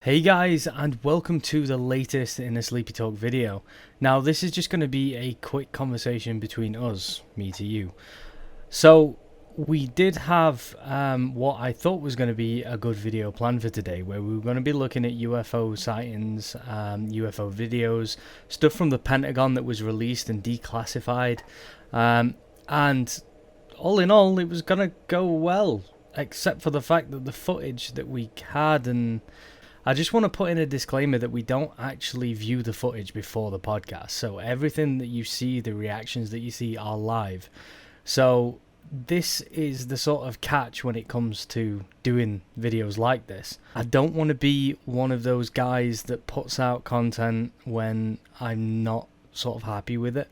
Hey guys, and welcome to the latest in a Sleepy Talk video. Now, this is just going to be a quick conversation between us, me to you. So, we did have what I thought was going to be a good video planned for today, where we were going to be looking at UFO sightings, UFO videos, stuff from the Pentagon that was released and declassified, and all in all, it was going to go well, except for the fact that the footage that we had, and I just want to put in a disclaimer that we don't actually view the footage before the podcast. So everything that you see, the reactions that you see are live. So this is the sort of catch when it comes to doing videos like this. I don't want to be one of those guys that puts out content when I'm not sort of happy with it.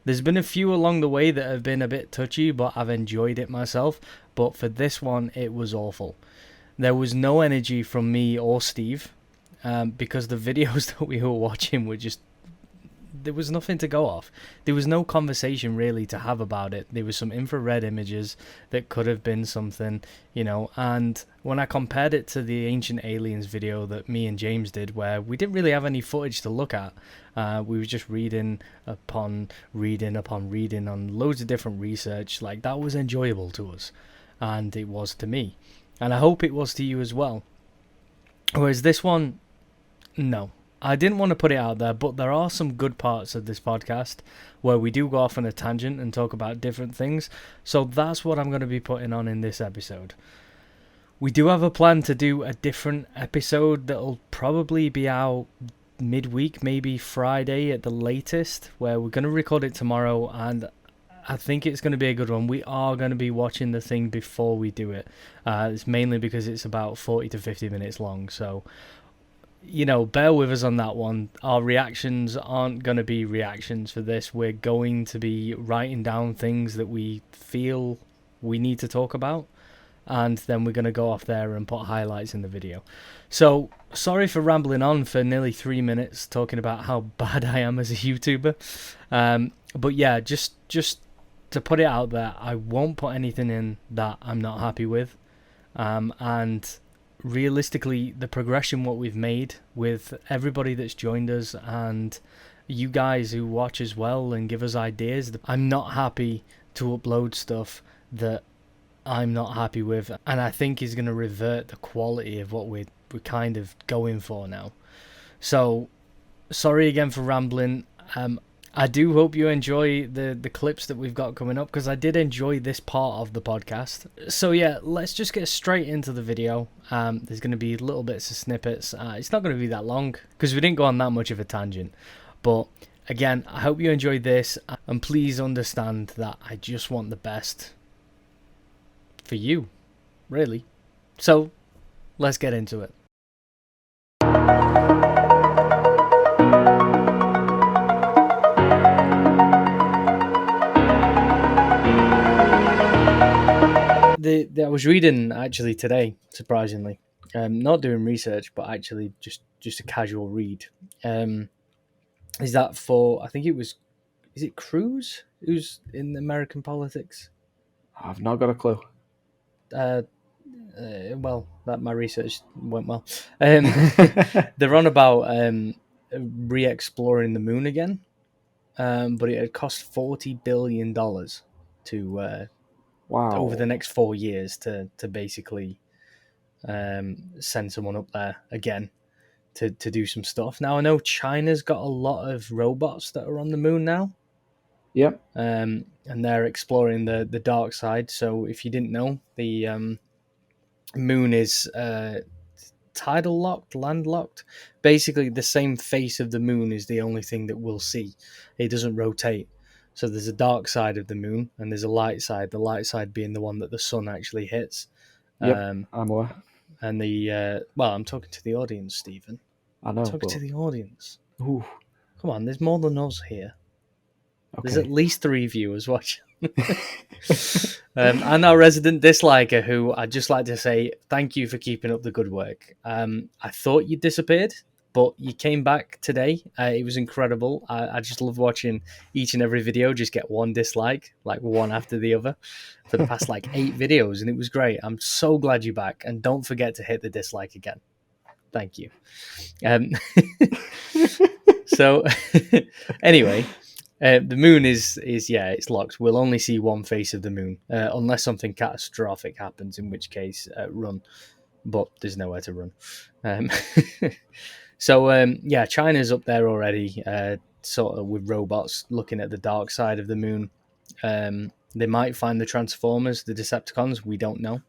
There's been a few along the way that have been a bit touchy, but I've enjoyed it myself. But for this one, it was awful. There was no energy from me or Steve because the videos that we were watching were just, there was nothing to go off. There was no conversation really to have about it. There was some infrared images that could have been something, and when I compared it to the Ancient Aliens video that me and James did, where we didn't really have any footage to look at, we were just reading upon reading on loads of different research. Like, that was enjoyable to us, and it was to me. And I hope it was to you as well. Whereas this one, no. I didn't want to put it out there, but there are some good parts of this podcast where we do go off on a tangent and talk about different things. So that's what I'm going to be putting on in this episode. We do have a plan to do a different episode that'll probably be out midweek, maybe Friday at the latest, where we're going to record it tomorrow, and I think it's going to be a good one. We are going to be watching the thing before we do it. It's mainly because it's about 40 to 50 minutes long. So, bear with us on that one. Our reactions aren't going to be reactions for this. We're going to be writing down things that we feel we need to talk about. And then we're going to go off there and put highlights in the video. So, sorry for rambling on for nearly 3 minutes talking about how bad I am as a YouTuber. But yeah, just to put it out there, I won't put anything in that I'm not happy with. And realistically, the progression what we've made with everybody that's joined us and you guys who watch as well and give us ideas, I'm not happy to upload stuff that I'm not happy with, and I think is going to revert the quality of what we're kind of going for now. So sorry again for rambling. I do hope you enjoy the clips that we've got coming up, because I did enjoy this part of the podcast. So yeah, let's just get straight into the video. There's going to be little bits of snippets. It's not going to be that long because we didn't go on that much of a tangent. But again, I hope you enjoyed this, and please understand that I just want the best for you, really. So let's get into it. I was reading actually today, surprisingly, not doing research, but actually just a casual read. Is that for, I think is it Cruz who's in American politics? I've not got a clue. Well, that my research went well. They're on about re-exploring the moon again, but it had cost $40 billion to Wow. over the next 4 years to basically send someone up there again to do some stuff. Now, I know China's got a lot of robots that are on the moon now. Yep. And they're exploring the dark side. So if you didn't know, the moon is tidal locked, landlocked. Basically, the same face of the moon is the only thing that we'll see. It doesn't rotate. So there's a dark side of the moon and there's a light side. The light side being the one that the sun actually hits. Yep, I'm aware. And I'm talking to the audience, Stephen. I know. Talking to the audience. Ooh. Come on, there's more than us here. Okay. There's at least 3 viewers watching. And our resident disliker, who I'd just like to say thank you for keeping up the good work. I thought you disappeared, but you came back today. It was incredible. I just love watching each and every video just get one dislike, like one after the other, for the past 8 videos, and it was great. I'm so glad you're back, and don't forget to hit the dislike again. Thank you. So anyway, the moon is it's locked. We'll only see one face of the moon unless something catastrophic happens, in which case run. But there's nowhere to run. So China's up there already, sort of with robots looking at the dark side of the moon. They might find the Transformers, the Decepticons. We don't know.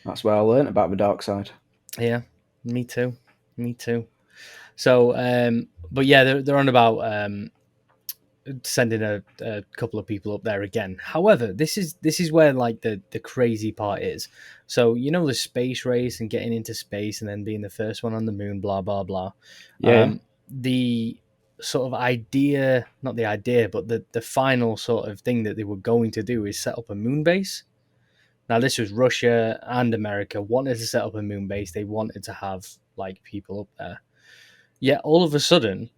That's where I learned about the dark side. Yeah, me too. So, but yeah, they're on about sending a couple of people up there again. However, this is where like the crazy part is. So the space race and getting into space and then being the first one on the moon, blah blah blah. Yeah. The sort of idea, not the idea, but the final sort of thing that they were going to do is set up a moon base. Now, this was Russia and America wanted to set up a moon base. They wanted to have like people up there. Yet all of a sudden,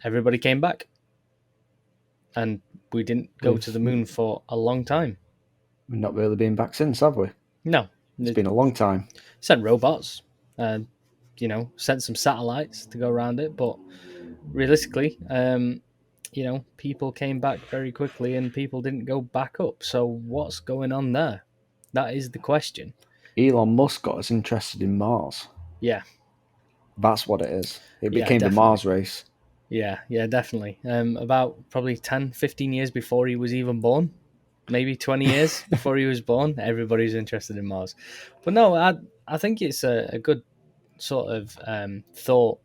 everybody came back, and we didn't go to the moon for a long time. We've not really been back since, have we? No, it's been a long time. Sent robots, sent some satellites to go around it, but realistically, people came back very quickly, and people didn't go back up. So what's going on there? That is the question. Elon Musk got us interested in Mars. Yeah. That's what it is. It became the Mars race. Yeah, definitely. About probably 10, 15 years before he was even born. Maybe 20 years before he was born. Everybody's interested in Mars. But no, I think it's a good sort of thought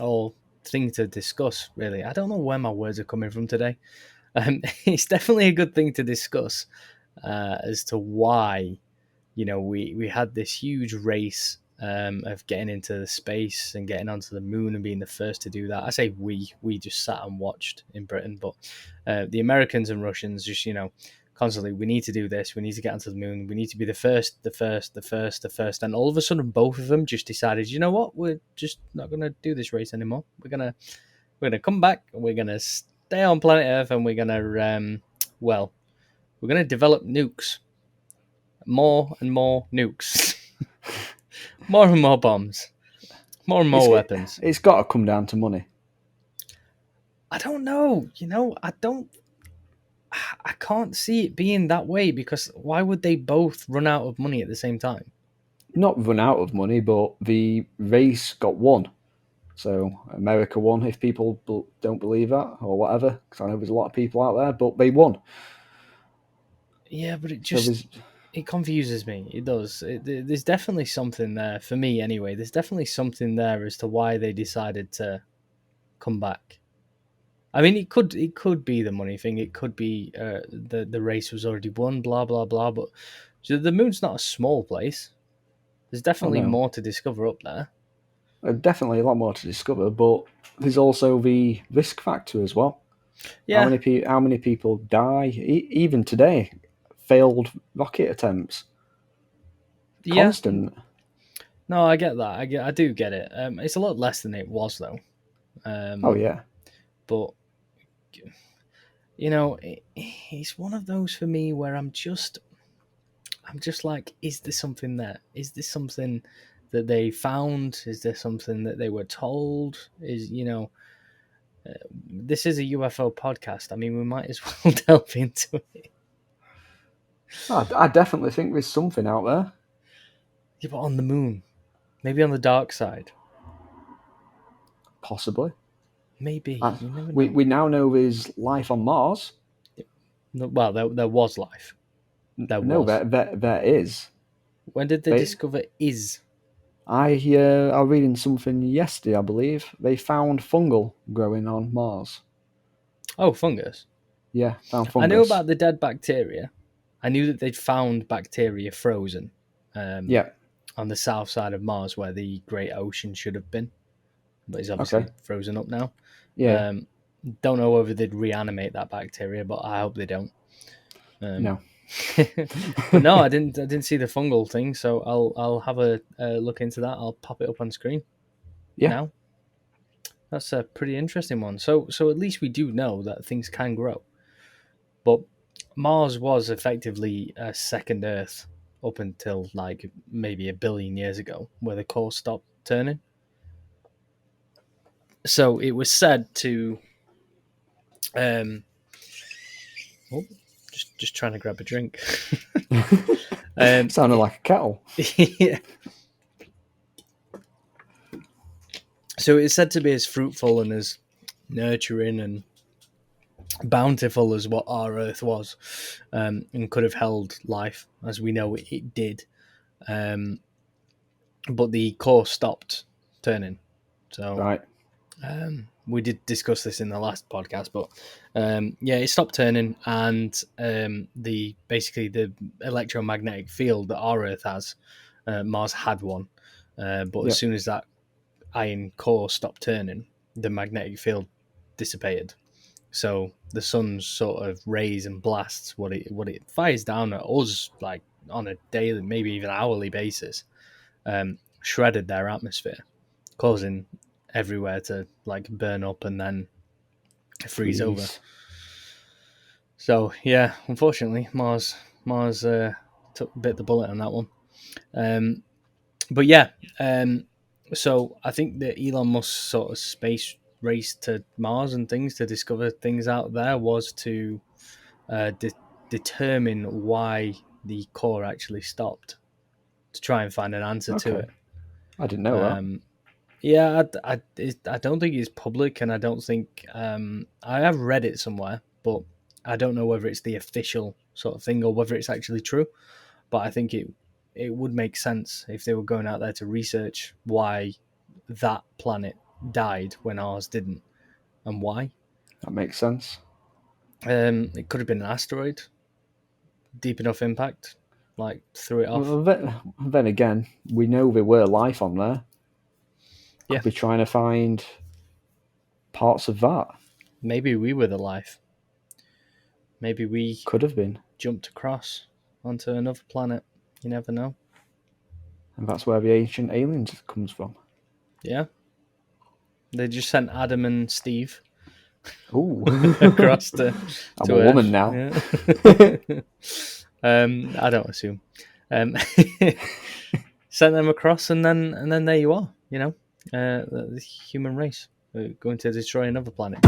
or thing to discuss, really. I don't know where my words are coming from today. It's definitely a good thing to discuss as to why, we had this huge race of getting into the space and getting onto the moon and being the first to do that. I say we just sat and watched in Britain, but the Americans and Russians just, constantly, we need to do this, we need to get onto the moon, we need to be the first. And all of a sudden, both of them just decided, you know what, we're just not going to do this race anymore. We're going to come back, and we're going to stay on planet Earth, and we're going to, we're going to develop nukes. More and more nukes. More and more bombs. More and more weapons. It's got to come down to money. I don't know. I can't see it being that way, because why would they both run out of money at the same time? Not run out of money, but the race got won. So America won, if people don't believe that or whatever, because I know there's a lot of people out there, but they won. Yeah, but it just... it confuses me. It does. There's definitely something there, for me anyway. There's definitely something there as to why they decided to come back. I mean, it could be the money thing. It could be the race was already won, blah, blah, blah. But the moon's not a small place. There's definitely more to discover up there. Definitely a lot more to discover, but there's also the risk factor as well. Yeah. How many people die, even today? Failed rocket attempts. Constant. No, I get that. I do get it. It's a lot less than it was, though. Oh yeah. But it's one of those for me where I'm just like, is there something there? Is this something that they found? Is there something that they were told? This is a UFO podcast. I mean, we might as well delve into it. I definitely think there's something out there. Yeah, but on the moon. Maybe on the dark side. Possibly. Maybe. We now know there's life on Mars. Well, there was life. There is. When did they discover is? I was reading something yesterday, I believe. They found fungal growing on Mars. Oh, fungus? Yeah, found fungus. I knew about the dead bacteria. I knew that they'd found bacteria frozen on the south side of Mars where the Great Ocean should have been. But it's obviously frozen up now. Yeah. Don't know whether they'd reanimate that bacteria, but I hope they don't. No. But no, I didn't see the fungal thing, so I'll have a look into that. I'll pop it up on screen. Yeah. Now. That's a pretty interesting one. So at least we do know that things can grow. But Mars was effectively a second Earth up until like maybe 1 billion years ago, where the core stopped turning. So it was said to, just trying to grab a drink. Sounded like a kettle. Yeah. So it's said to be as fruitful and as nurturing and bountiful as what our Earth was, and could have held life as we know it did. But the core stopped turning. So Right. We did discuss this in the last podcast, but it stopped turning, and the electromagnetic field that our Earth has, Mars had one, but as soon as that iron core stopped turning, the magnetic field dissipated. So the sun's sort of rays and blasts, what it fires down at us, like on a daily, maybe even hourly basis, shredded their atmosphere, causing everywhere to like burn up and then freeze over. So yeah, unfortunately, Mars bit the bullet on that one. But yeah, so I think that Elon Musk's sort of space race to Mars and things to discover things out there was to determine why the core actually stopped, to try and find an answer to it. I didn't know that. Yeah, I don't think it's public, and I don't think I have read it somewhere, but I don't know whether it's the official sort of thing or whether it's actually true. But I think it would make sense if they were going out there to research why that planet died when ours didn't, and why. That makes sense. It could have been an asteroid, deep enough impact, like threw it off. Well, then again, we know there were life on there. Could be trying to find parts of that. Maybe we were the life. Maybe we could have been jumped across onto another planet. You never know. And that's where the ancient aliens comes from. Yeah. They just sent Adam and Steve across to I'm a Earth. Woman now. Yeah. I don't assume. Sent them across, and then there you are. You know, the human race going to destroy another planet.